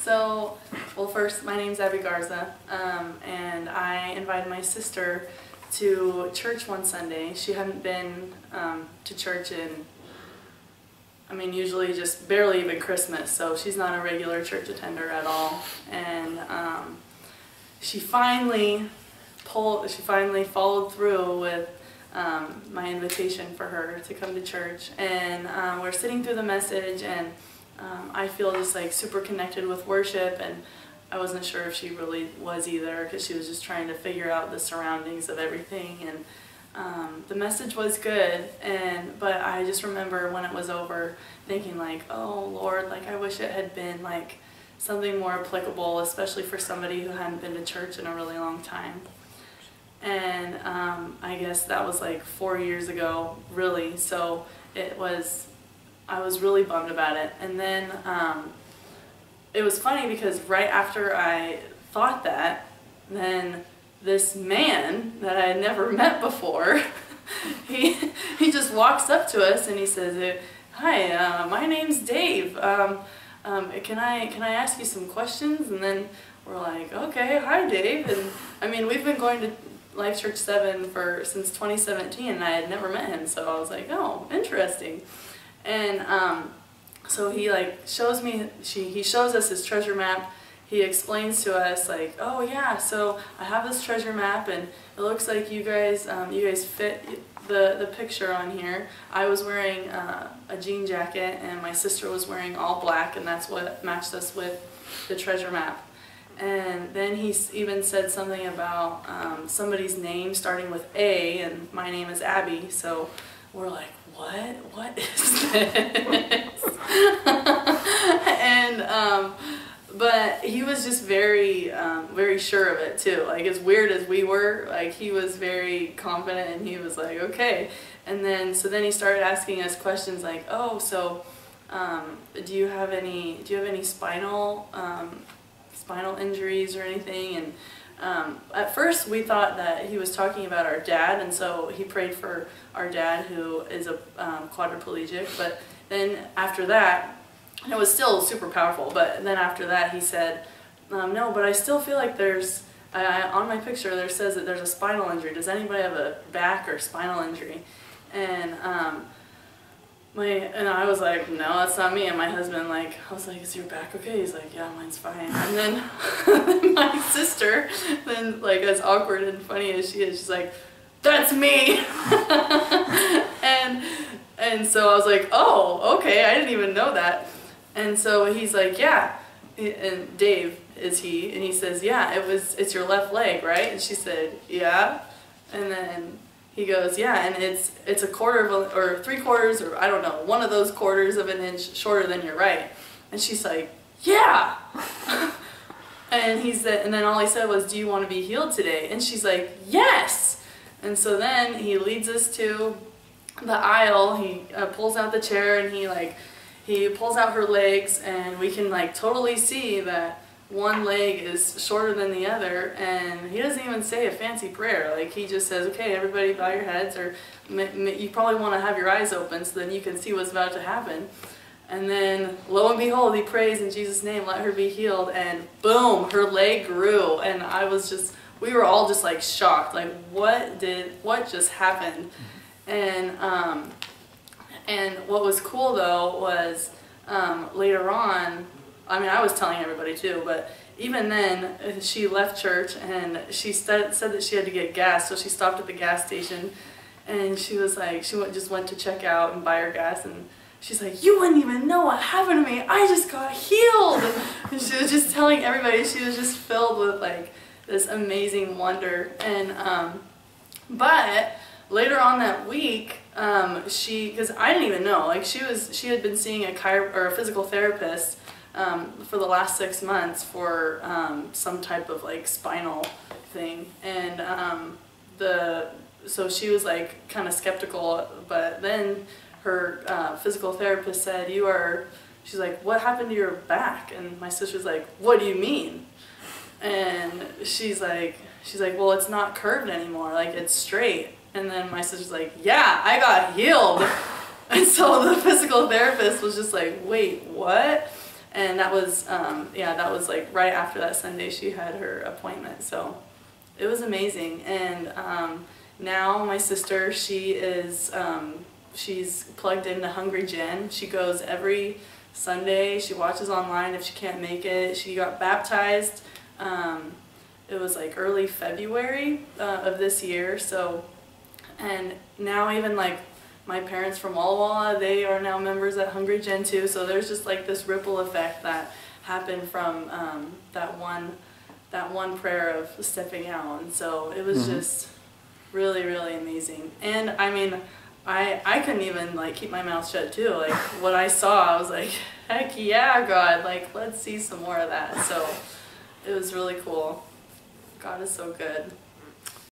So, well, first, my name's Abby Garza, and I invited my sister to church one Sunday. She hadn't been to church in, usually just barely even Christmas, so she's not a regular church attender at all. And she finally followed through with my invitation for her to come to church. And we're sitting through the message, and I feel just like super connected with worship, and I wasn't sure if she really was either, because she was just trying to figure out the surroundings of everything. And the message was good, but I just remember when it was over thinking like, oh Lord, like I wish it had been like something more applicable, especially for somebody who hadn't been to church in a really long time. And I guess that was like 4 years ago, really, so I was really bummed about it. And then it was funny because right after I thought that, then this man that I had never met before, he just walks up to us and he says, "Hi, my name's Dave. Can I ask you some questions?" And then we're like, "Okay, hi Dave." And we've been going to Life Church 7 since 2017, and I had never met him, so I was like, "Oh, interesting." And so he he shows us his treasure map. He explains to us like, "Oh yeah, so I have this treasure map, and it looks like you guys fit the picture on here." I was wearing a jean jacket, and my sister was wearing all black, and that's what matched us with the treasure map. And then he even said something about somebody's name starting with A, and my name is Abby, so we're like, what is this? And but he was just very sure of it too. Like, as weird as we were, like he was very confident, and he was like, okay. And then he started asking us questions like, oh, so do you have any spinal injuries or anything? And at first we thought that he was talking about our dad, and so he prayed for our dad, who is a quadriplegic. But then after that, and it was still super powerful, but then after that he said, no, but I still feel like there's, on my picture there says that there's a spinal injury. Does anybody have a back or spinal injury? And and I was like, no, that's not me. And my husband, I was like, is your back okay? He's like, yeah, mine's fine. And then my sister, as awkward and funny as she is, she's like, that's me. and so I was like, oh, okay, I didn't even know that. And so he's like, yeah. And Dave is he, and he says, yeah, it's your left leg, right? And she said, yeah. And then he goes, yeah, and it's a quarter or 3/4, or I don't know, one of those quarters of an inch shorter than your right. And she's like, yeah. And then all he said was, do you want to be healed today? And she's like, yes. And so then he leads us to the aisle. He pulls out the chair, and he pulls out her legs, and we can totally see that one leg is shorter than the other, and he doesn't even say a fancy prayer. He just says, okay, everybody bow your heads, or you probably want to have your eyes open so then you can see what's about to happen. And then lo and behold, he prays in Jesus' name, let her be healed, and boom, her leg grew. And we were all just shocked, what just happened? And what was cool though was later on, I was telling everybody too, but even then, she left church, and she said that she had to get gas, so she stopped at the gas station, and she was like, just went to check out and buy her gas, and she's like, you wouldn't even know what happened to me, I just got healed. And she was just telling everybody, she was just filled with this amazing wonder. And but later on that week, because I didn't even know, she had been seeing a physical therapist for the last 6 months for some type of spinal thing, and so she was kind of skeptical. But then her physical therapist said, she's like, what happened to your back? And my sister's like, what do you mean? And she's like, well, it's not curved anymore, it's straight. And then my sister's like, yeah, I got healed. And so the physical therapist was just like, wait, what? And that was, yeah, that was like right after that Sunday she had her appointment. So it was amazing. And now my sister, she's plugged into Hungry Gen. She goes every Sunday. She watches online if she can't make it. She got baptized. It was like early February of this year. So, and now even like my parents from Walla Walla, they are now members at Hungry Gen too. So there's just like this ripple effect that happened from that one prayer of stepping out. And so it was just really, really amazing. And I mean, I couldn't even like keep my mouth shut too. Like what I saw, I was like, heck yeah, God, like let's see some more of that. So it was really cool. God is so good.